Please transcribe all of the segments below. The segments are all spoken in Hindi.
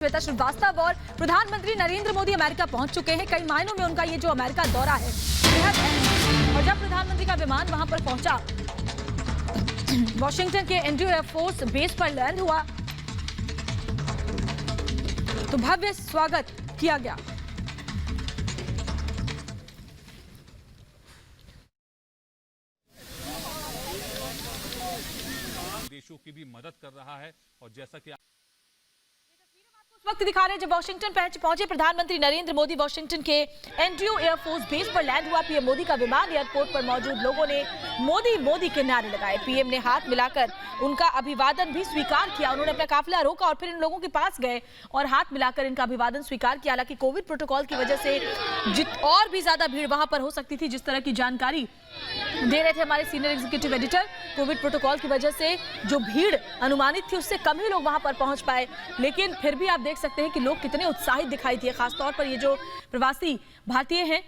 श्वेता श्रीवास्तव और प्रधानमंत्री नरेंद्र मोदी अमेरिका पहुंच चुके हैं। कई मायनों में उनका ये जो अमेरिका दौरा है बेहद अहम है। और जब प्रधानमंत्री का विमान वहां पर पहुंचा, वॉशिंगटन के एंड्रयू एयरफोर्स बेस पर लैंड हुआ तो भव्य स्वागत किया गया। देशों की भी मदद कर रहा है और जैसा कि उस वक्त दिखा रहे हैं जब वॉशिंगटन पहुंचे प्रधानमंत्री नरेंद्र मोदी। वॉशिंगटन के एंड्रयू एयरफोर्स बेस पर लैंड हुआ। पीएम मोदी का विमान, एयरपोर्ट पर मौजूद लोगों ने मोदी मोदी के नारे लगाए। पीएम ने हाथ मिलाकर उनका अभिवादन भी स्वीकार किया। उन्होंने अपना काफिला रोका और फिर इन लोगों के पास गए और हाथ मिलाकर इनका अभिवादन स्वीकार किया। हालांकि कोविड प्रोटोकॉल की वजह से और भी ज्यादा भीड़ वहां पर हो सकती थी, जिस तरह की जानकारी दे रहे थे हमारे senior executive editor. Covid protocol की वजह से जो भीड़ अनुमानित थी उससे कम ही लोग वहां पर पहुंच पाए, लेकिन फिर भी आप देख सकते हैं कि लोग कितने उत्साहित दिखाई दिए। खासतौर पर ये जो प्रवासी भारतीय हैं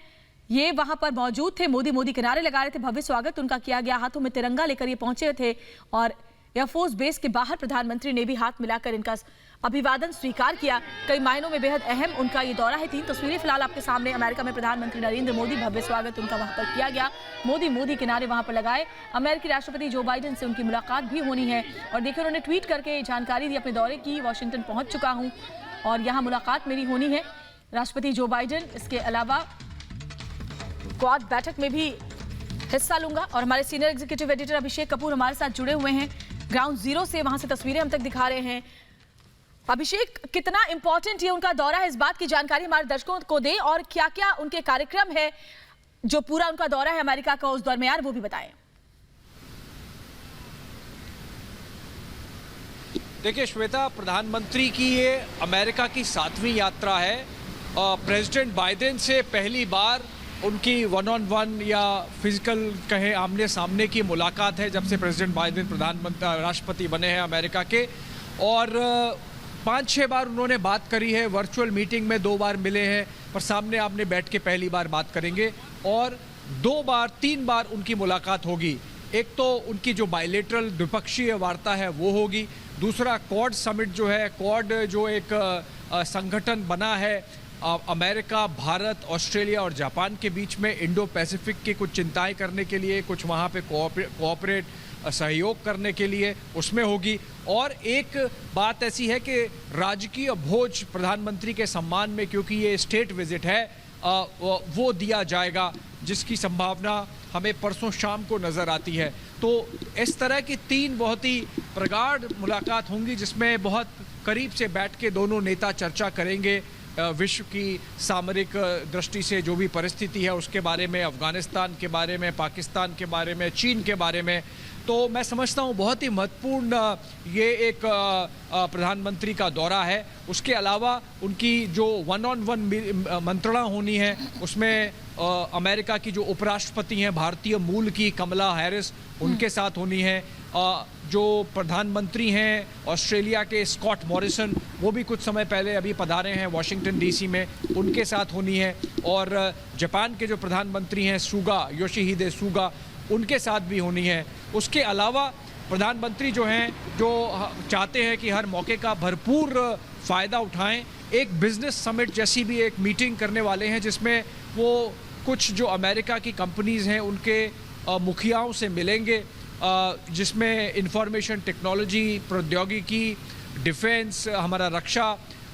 ये वहां पर मौजूद थे, मोदी मोदी के नारे लगा रहे थे। भव्य स्वागत उनका किया गया। हाथों में तिरंगा लेकर ये पहुंचे थे और एयरफोर्स बेस के बाहर प्रधानमंत्री ने भी हाथ मिलाकर इनका अभिवादन स्वीकार किया। कई मायनों में बेहद अहम उनका ये दौरा है। 3 तस्वीरें फिलहाल आपके सामने। अमेरिका में प्रधानमंत्री नरेंद्र मोदी, भव्य स्वागत उनका वहां पर किया गया। मोदी मोदी के नारे वहां पर लगाए। अमेरिकी राष्ट्रपति जो बाइडेन से उनकी मुलाकात भी होनी है और देखिए उन्होंने ट्वीट करके जानकारी दी अपने दौरे की। वॉशिंगटन पहुंच चुका हूं और यहाँ मुलाकात मेरी होनी है राष्ट्रपति जो बाइडेन। इसके अलावा क्वाड बैठक में भी हिस्सा लूंगा। और हमारे senior executive editor Abhishek Kapoor हमारे साथ जुड़े हुए हैं ग्राउंड जीरो से, वहां से तस्वीरें हम तक दिखा रहे हैं। अभिषेक, कितना इंपॉर्टेंट ये उनका दौरा है, इस बात की जानकारी हमारे दर्शकों को दें और क्या क्या उनके कार्यक्रम है जो पूरा उनका दौरा है अमेरिका का उस दरमियान, वो भी बताएं। देखिए श्वेता, प्रधानमंत्री की ये अमेरिका की 7वीं यात्रा है। प्रेसिडेंट बाइडेन से पहली बार उनकी 1-on-1 या फिजिकल कहे आमने सामने की मुलाकात है जब से प्रेसिडेंट बाइडेन प्रधानमंत्री राष्ट्रपति बने हैं अमेरिका के। और 5-6 बार उन्होंने बात करी है, वर्चुअल मीटिंग में 2 बार मिले हैं, पर सामने आमने बैठ के पहली बार बात करेंगे। और 3 बार उनकी मुलाकात होगी। एक तो उनकी जो बायलेटरल द्विपक्षीय वार्ता है वो होगी। दूसरा क्वाड समिट जो है, क्वाड जो एक संगठन बना है अमेरिका, भारत, ऑस्ट्रेलिया और जापान के बीच में, इंडो पैसिफिक की कुछ चिंताएं करने के लिए, कुछ वहाँ पे कोऑपरेट सहयोग करने के लिए, उसमें होगी। और एक बात ऐसी है कि राजकीय भोज प्रधानमंत्री के सम्मान में, क्योंकि ये स्टेट विजिट है, वो दिया जाएगा, जिसकी संभावना हमें परसों शाम को नज़र आती है। तो इस तरह की 3 बहुत ही प्रगाढ़ मुलाकात होंगी जिसमें बहुत करीब से बैठ के दोनों नेता चर्चा करेंगे विश्व की सामरिक दृष्टि से जो भी परिस्थिति है उसके बारे में, अफगानिस्तान के बारे में, पाकिस्तान के बारे में, चीन के बारे में। तो मैं समझता हूँ बहुत ही महत्वपूर्ण ये एक प्रधानमंत्री का दौरा है। उसके अलावा उनकी जो 1-on-1 मंत्रणा होनी है उसमें अमेरिका की जो उपराष्ट्रपति हैं भारतीय मूल की कमला हैरिस, उनके साथ होनी है। जो प्रधानमंत्री हैं ऑस्ट्रेलिया के स्कॉट मॉरिसन, वो भी कुछ समय पहले अभी पधारे हैं वॉशिंगटन डीसी में, उनके साथ होनी है। और जापान के जो प्रधानमंत्री हैं योशिहिदे सुगा, उनके साथ भी होनी है। उसके अलावा प्रधानमंत्री जो हैं, जो चाहते हैं कि हर मौके का भरपूर फ़ायदा उठाएं, एक बिजनेस समिट जैसी भी एक मीटिंग करने वाले हैं जिसमें वो कुछ जो अमेरिका की कंपनीज़ हैं उनके मुखियाओं से मिलेंगे, जिसमें इंफॉर्मेशन टेक्नोलॉजी, प्रौद्योगिकी, डिफेंस, हमारा रक्षा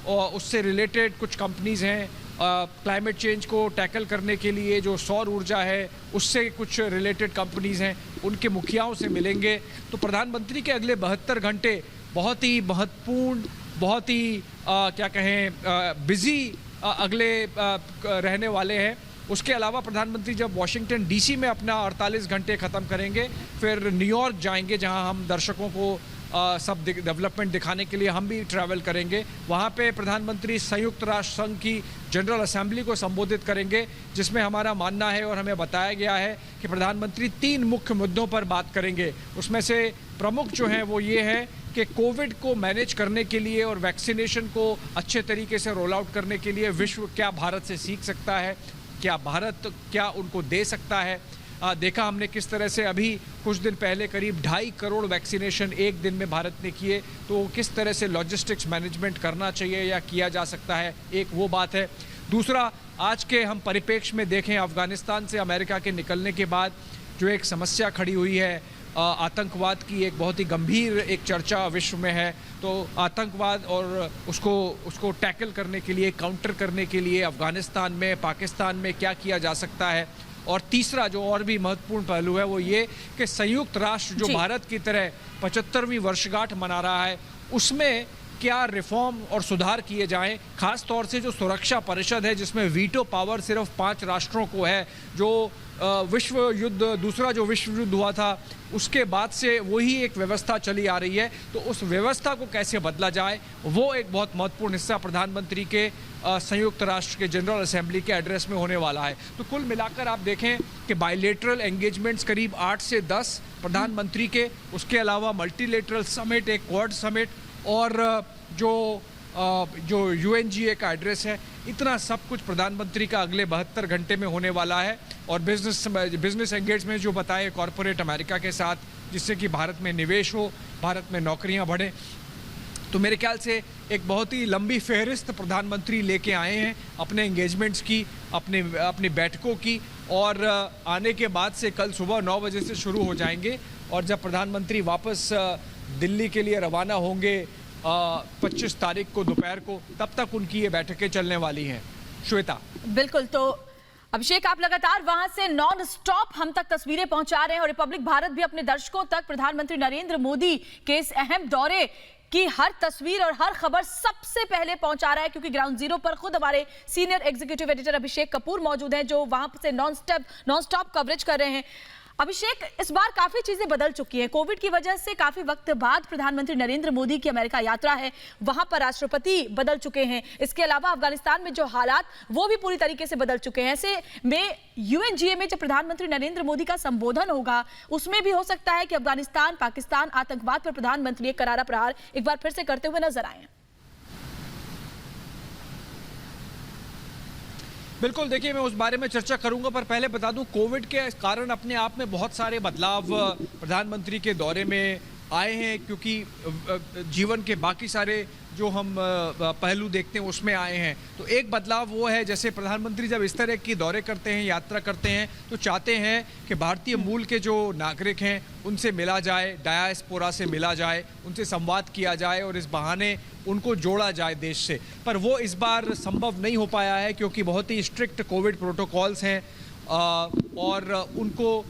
और उससे रिलेटेड कुछ कंपनीज़ हैं। क्लाइमेट चेंज को टैकल करने के लिए जो सौर ऊर्जा है उससे कुछ रिलेटेड कंपनीज़ हैं, उनके मुखियाओं से मिलेंगे। तो प्रधानमंत्री के अगले 72 घंटे बहुत ही महत्वपूर्ण, बहुत ही क्या कहें बिजी अगले रहने वाले हैं। उसके अलावा प्रधानमंत्री जब वॉशिंगटन डीसी में अपना 48 घंटे ख़त्म करेंगे, फिर न्यूयॉर्क जाएंगे जहां हम दर्शकों को सब डेवलपमेंट दिखाने के लिए हम भी ट्रैवल करेंगे। वहाँ पे प्रधानमंत्री संयुक्त राष्ट्र संघ की जनरल असेंबली को संबोधित करेंगे, जिसमें हमारा मानना है और हमें बताया गया है कि प्रधानमंत्री 3 मुख्य मुद्दों पर बात करेंगे। उसमें से प्रमुख जो हैं वो ये है कि कोविड को मैनेज करने के लिए और वैक्सीनेशन को अच्छे तरीके से रोल आउट करने के लिए विश्व क्या भारत से सीख सकता है, क्या भारत क्या उनको दे सकता है। देखा हमने किस तरह से अभी कुछ दिन पहले करीब 2.5 करोड़ वैक्सीनेशन एक दिन में भारत ने किए, तो किस तरह से लॉजिस्टिक्स मैनेजमेंट करना चाहिए या किया जा सकता है, एक वो बात है। दूसरा, आज के हम परिप्रेक्ष्य में देखें, अफगानिस्तान से अमेरिका के निकलने के बाद जो एक समस्या खड़ी हुई है, आतंकवाद की एक बहुत ही गंभीर एक चर्चा विश्व में है। तो आतंकवाद और उसको टैकल करने के लिए, काउंटर करने के लिए अफगानिस्तान में, पाकिस्तान में क्या किया जा सकता है। और तीसरा जो और भी महत्वपूर्ण पहलू है वो ये कि संयुक्त राष्ट्र जो भारत की तरह 75वीं वर्षगांठ मना रहा है, उसमें क्या रिफॉर्म और सुधार किए जाएं। खास तौर से जो सुरक्षा परिषद है जिसमें वीटो पावर सिर्फ 5 राष्ट्रों को है, जो दूसरा जो विश्व युद्ध हुआ था उसके बाद से वही एक व्यवस्था चली आ रही है, तो उस व्यवस्था को कैसे बदला जाए वो एक बहुत महत्वपूर्ण हिस्सा प्रधानमंत्री के संयुक्त राष्ट्र के जनरल असेंबली के एड्रेस में होने वाला है। तो कुल मिलाकर आप देखें कि बायलेटरल एंगेजमेंट्स करीब 8 से 10 प्रधानमंत्री के, उसके अलावा मल्टीलेटरल समिट, एक क्वाड समिट, और जो UNGA का एड्रेस है, इतना सब कुछ प्रधानमंत्री का अगले 72 घंटे में होने वाला है। और बिजनेस एंगेजमेंट जो बताए कॉरपोरेट अमेरिका के साथ, जिससे कि भारत में निवेश हो, भारत में नौकरियां बढ़े। तो मेरे ख्याल से एक बहुत ही लंबी फहरिस्त प्रधानमंत्री लेके आए हैं अपने एंगेजमेंट्स की, अपनी बैठकों की, और आने के बाद से कल सुबह 9 बजे से शुरू हो जाएंगे। और जब प्रधानमंत्री वापस दिल्ली के लिए रवाना होंगे 25 तारीख को दोपहर को, तब तक उनकी ये बैठकें चलने वाली हैं। श्वेता। बिल्कुल, तो अभिषेक आप लगातार वहां से नॉन स्टॉप हम तक तस्वीरें पहुंचा रहे हैं और रिपब्लिक भारत भी अपने दर्शकों तक प्रधानमंत्री नरेंद्र मोदी के इस अहम दौरे की हर तस्वीर और हर खबर सबसे पहले पहुंचा रहा है, क्योंकि ग्राउंड जीरो पर खुद हमारे senior executive editor Abhishek Kapoor मौजूद हैं जो वहां से नॉन स्टॉप कवरेज कर रहे हैं। अभिषेक, इस बार काफी चीजें बदल चुकी हैं। कोविड की वजह से काफी वक्त बाद प्रधानमंत्री नरेंद्र मोदी की अमेरिका यात्रा है, वहां पर राष्ट्रपति बदल चुके हैं। इसके अलावा अफगानिस्तान में जो हालात वो भी पूरी तरीके से बदल चुके हैं। ऐसे में UNGA में जब प्रधानमंत्री नरेंद्र मोदी का संबोधन होगा, उसमें भी हो सकता है कि अफगानिस्तान, पाकिस्तान, आतंकवाद पर प्रधानमंत्री एक करारा प्रहार एक बार फिर से करते हुए नजर आए। बिल्कुल, देखिए मैं उस बारे में चर्चा करूंगा, पर पहले बता दूं कोविड के कारण अपने आप में बहुत सारे बदलाव प्रधानमंत्री के दौरे में आए हैं, क्योंकि जीवन के बाकी सारे जो हम पहलू देखते हैं उसमें आए हैं। तो एक बदलाव वो है, जैसे प्रधानमंत्री जब इस तरह की दौरे करते हैं, यात्रा करते हैं, तो चाहते हैं कि भारतीय मूल के जो नागरिक हैं उनसे मिला जाए, डायस्पोरा से मिला जाए, उनसे संवाद किया जाए और इस बहाने उनको जोड़ा जाए देश से। पर वो इस बार संभव नहीं हो पाया है, क्योंकि बहुत ही स्ट्रिक्ट कोविड प्रोटोकॉल्स हैं और उनको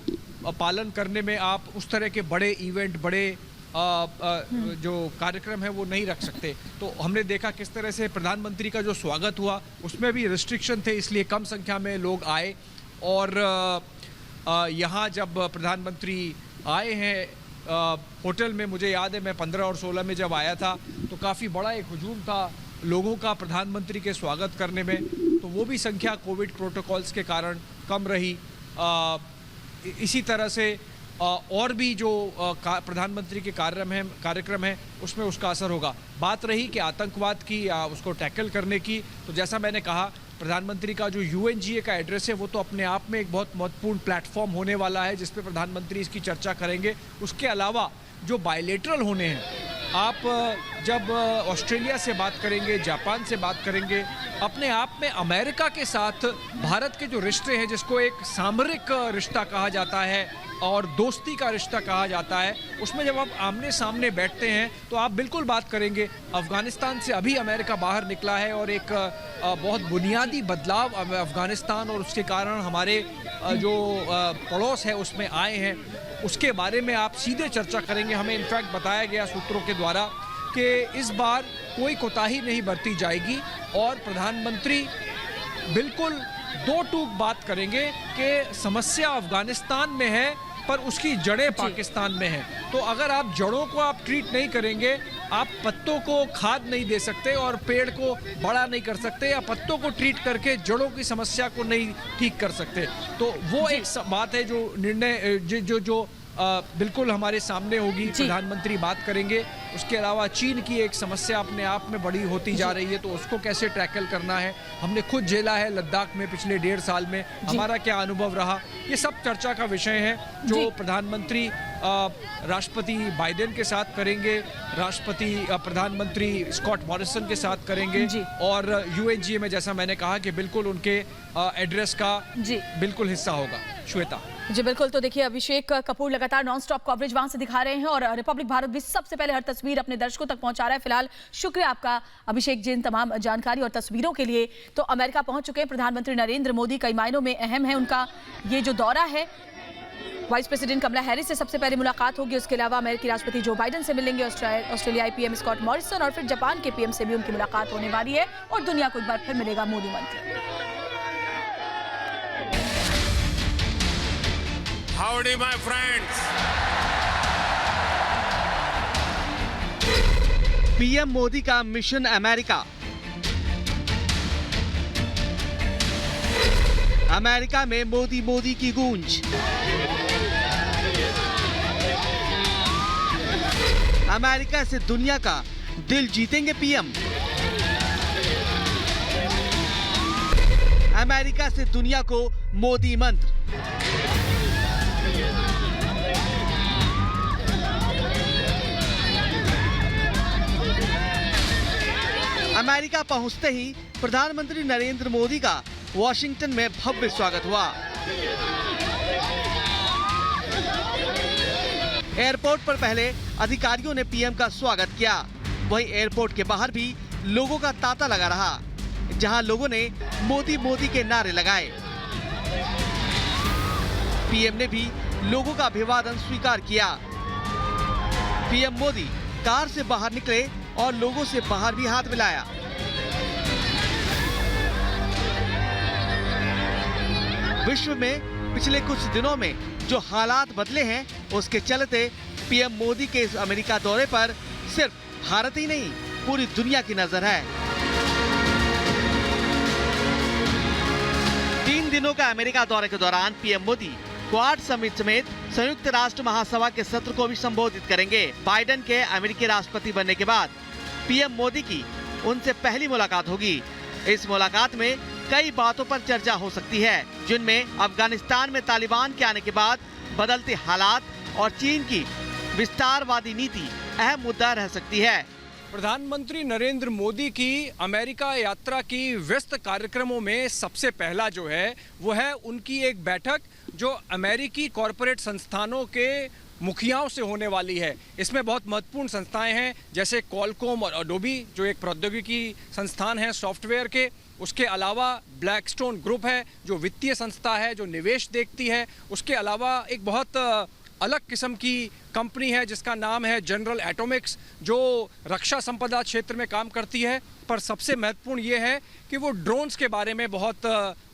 पालन करने में आप उस तरह के बड़े इवेंट, बड़े जो कार्यक्रम है वो नहीं रख सकते। तो हमने देखा किस तरह से प्रधानमंत्री का जो स्वागत हुआ उसमें भी रिस्ट्रिक्शन थे, इसलिए कम संख्या में लोग आए। और यहाँ जब प्रधानमंत्री आए हैं होटल में, मुझे याद है मैं 15 और 16 में जब आया था तो काफ़ी बड़ा एक हुजूम था लोगों का प्रधानमंत्री के स्वागत करने में, तो वो भी संख्या कोविड प्रोटोकॉल्स के कारण कम रही। इसी तरह से और भी जो प्रधानमंत्री के कार्यक्रम है उसमें उसका असर होगा। बात रही कि आतंकवाद की उसको टैकल करने की, तो जैसा मैंने कहा प्रधानमंत्री का जो UNGA का एड्रेस है वो तो अपने आप में एक बहुत महत्वपूर्ण प्लेटफॉर्म होने वाला है जिस पे प्रधानमंत्री इसकी चर्चा करेंगे। उसके अलावा जो बायलेटरल होने हैं, आप जब ऑस्ट्रेलिया से बात करेंगे, जापान से बात करेंगे, अपने आप में अमेरिका के साथ भारत के जो रिश्ते हैं, जिसको एक सामरिक रिश्ता कहा जाता है और दोस्ती का रिश्ता कहा जाता है, उसमें जब आप आमने सामने बैठते हैं तो आप बिल्कुल बात करेंगे। अफगानिस्तान से अभी अमेरिका बाहर निकला है और एक बहुत बुनियादी बदलाव अफगानिस्तान और उसके कारण हमारे जो पड़ोस है उसमें आए हैं, उसके बारे में आप सीधे चर्चा करेंगे। हमें इनफैक्ट बताया गया सूत्रों के द्वारा कि इस बार कोई कोताही नहीं बरती जाएगी और प्रधानमंत्री बिल्कुल दो टूक बात करेंगे कि समस्या अफगानिस्तान में है पर उसकी जड़ें पाकिस्तान में हैं। तो अगर आप जड़ों को आप ट्रीट नहीं करेंगे, आप पत्तों को खाद नहीं दे सकते और पेड़ को बड़ा नहीं कर सकते, या पत्तों को ट्रीट करके जड़ों की समस्या को नहीं ठीक कर सकते। तो वो एक बात है जो निर्णय जो बिल्कुल हमारे सामने होगी। जी। प्रधानमंत्री बात करेंगे। उसके अलावा चीन की एक समस्या अपने आप में बड़ी होती जा रही है, तो उसको कैसे टैकल करना है। हमने खुद झेला है लद्दाख में पिछले 1.5 साल में, हमारा क्या अनुभव रहा, ये सब चर्चा का विषय है जो प्रधानमंत्री राष्ट्रपति बाइडेन के साथ करेंगे, प्रधानमंत्री स्कॉट मॉरिसन के साथ करेंगे और यूएनजीए में, जैसा मैंने कहा कि बिल्कुल उनके एड्रेस का बिल्कुल हिस्सा होगा। श्वेता जी बिल्कुल। तो देखिए, अभिषेक कपूर लगातार नॉन स्टॉप कवरेज वहां से दिखा रहे हैं और रिपब्लिक भारत भी सबसे पहले हर तस्वीर अपने दर्शकों तक पहुंचा रहा है। फिलहाल शुक्रिया आपका अभिषेक जी इन तमाम जानकारी और तस्वीरों के लिए। तो अमेरिका पहुंच चुके हैं प्रधानमंत्री नरेंद्र मोदी। कई मायनों में अहम है उनका ये जो दौरा है। वाइस प्रेसिडेंट कमला हैरिस से सबसे पहले मुलाकात होगी। उसके अलावा अमेरिकी राष्ट्रपति जो बाइडेन से मिलेंगे, ऑस्ट्रेलियाई पीएम स्कॉट मॉरिसन और फिर जापान के पीएम से भी उनकी मुलाकात होने वाली है और दुनिया को एक बार फिर मिलेगा मोदी मंत्र। Howdy, my friends. PM Modi का मिशन अमेरिका। अमेरिका में मोदी मोदी की गूंज। अमेरिका से दुनिया का दिल जीतेंगे पीएम। अमेरिका से दुनिया को मोदी मंत्र। अमेरिका पहुंचते ही प्रधानमंत्री नरेंद्र मोदी का वॉशिंगटन में भव्य स्वागत हुआ। एयरपोर्ट पर पहले अधिकारियों ने पीएम का स्वागत किया। वहीं एयरपोर्ट के बाहर भी लोगों का तांता लगा रहा, जहां लोगों ने मोदी मोदी के नारे लगाए। पीएम ने भी लोगों का अभिवादन स्वीकार किया। पीएम मोदी कार से बाहर निकले और लोगों से बाहर भी हाथ मिलाया। विश्व में पिछले कुछ दिनों में जो हालात बदले हैं, उसके चलते पीएम मोदी के इस अमेरिका दौरे पर सिर्फ भारत ही नहीं, पूरी दुनिया की नजर है। 3 दिनों का अमेरिका दौरे के दौरान पीएम मोदी क्वाड समिट समेत संयुक्त राष्ट्र महासभा के सत्र को भी संबोधित करेंगे। बाइडेन के अमेरिकी राष्ट्रपति बनने के बाद पीएम मोदी की उनसे पहली मुलाकात होगी। इस मुलाकात में कई बातों पर चर्चा हो सकती है, जिनमें अफगानिस्तान में तालिबान के आने के बाद बदलते हालात और चीन की विस्तारवादी नीति अहम मुद्दा रह सकती है। प्रधानमंत्री नरेंद्र मोदी की अमेरिका यात्रा की व्यस्त कार्यक्रमों में सबसे पहला जो है वो है उनकी एक बैठक जो अमेरिकी कॉरपोरेट संस्थानों के मुखियाओं से होने वाली है। इसमें बहुत महत्वपूर्ण संस्थाएं हैं जैसे कॉलकॉम और एडोबी जो एक प्रौद्योगिकी संस्थान है सॉफ्टवेयर के। उसके अलावा ब्लैकस्टोन ग्रुप है जो वित्तीय संस्था है जो निवेश देखती है। उसके अलावा एक बहुत अलग किस्म की कंपनी है जिसका नाम है जनरल एटॉमिक्स जो रक्षा संपदा क्षेत्र में काम करती है। पर सबसे महत्वपूर्ण ये है कि वो ड्रोन्स के बारे में बहुत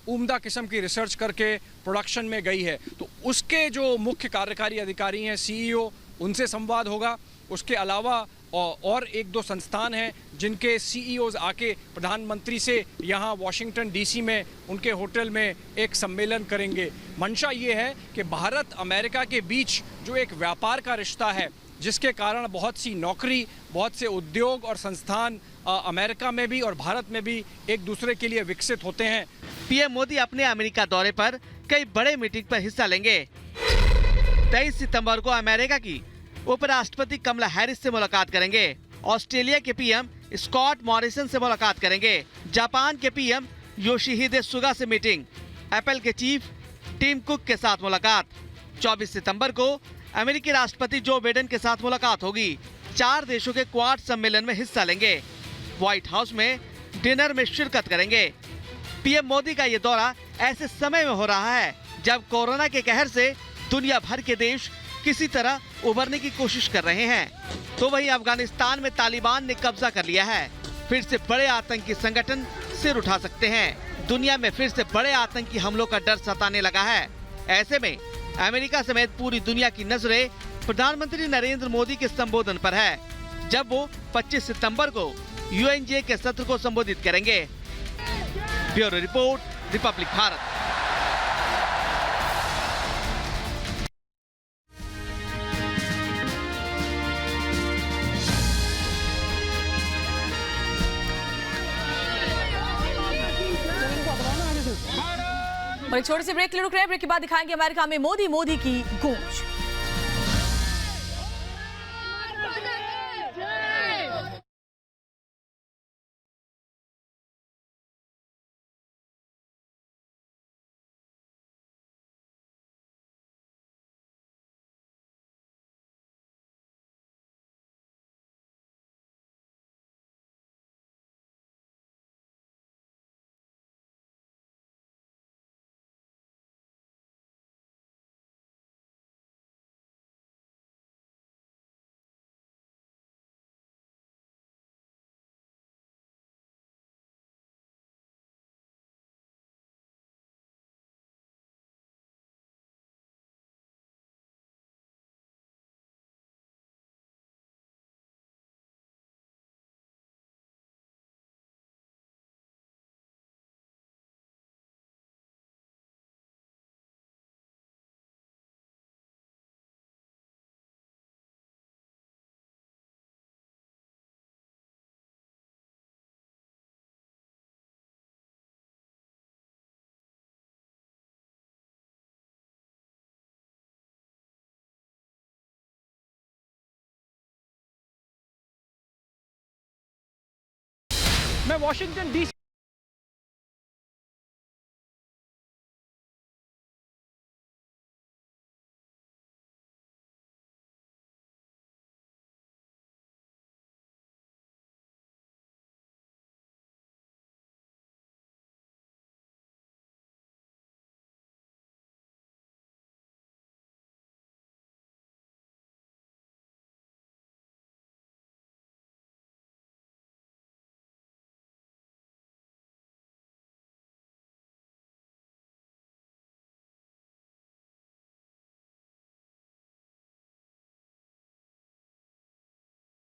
उम्दा किस्म की रिसर्च करके प्रोडक्शन में गई है। तो उसके जो मुख्य कार्यकारी अधिकारी हैं सीईओ, उनसे संवाद होगा। उसके अलावा और 1-2 संस्थान हैं जिनके सीईओज आके प्रधानमंत्री से यहाँ वॉशिंगटन डीसी में उनके होटल में एक सम्मेलन करेंगे। मंशा ये है कि भारत अमेरिका के बीच जो एक व्यापार का रिश्ता है जिसके कारण बहुत सी नौकरी, बहुत से उद्योग और संस्थान अमेरिका में भी और भारत में भी एक दूसरे के लिए विकसित होते हैं। पीएम मोदी अपने अमेरिका दौरे पर कई बड़े मीटिंग पर हिस्सा लेंगे। 23 सितंबर को अमेरिका की उपराष्ट्रपति कमला हैरिस से मुलाकात करेंगे। ऑस्ट्रेलिया के पीएम स्कॉट मॉरिसन से मुलाकात करेंगे। जापान के पीएम योशिहिदे सुगा से मीटिंग। एप्पल के चीफ टिम कुक के साथ मुलाकात। 24 सितंबर को अमेरिकी राष्ट्रपति जो बाइडेन के साथ मुलाकात होगी। 4 देशों के क्वाड सम्मेलन में हिस्सा लेंगे। व्हाइट हाउस में डिनर में शिरकत करेंगे। पीएम मोदी का ये दौरा ऐसे समय में हो रहा है जब कोरोना के कहर से दुनिया भर के देश किसी तरह उभरने की कोशिश कर रहे हैं, तो वहीं अफगानिस्तान में तालिबान ने कब्जा कर लिया है। फिर से बड़े आतंकी संगठन सिर उठा सकते हैं। दुनिया में फिर से बड़े आतंकी हमलों का डर सताने लगा है। ऐसे में अमेरिका समेत पूरी दुनिया की नजरें प्रधानमंत्री नरेंद्र मोदी के संबोधन पर है, जब वो 25 सितंबर को यूएनजीए के सत्र को संबोधित करेंगे। Bureau report, Republic Bharat. और एक छोटे से ब्रेक के लिए रुक रहे हैं। ब्रेक के बाद दिखाएंगे अमेरिका में मोदी मोदी की गूंज। मैं वॉशिंगटन डीसी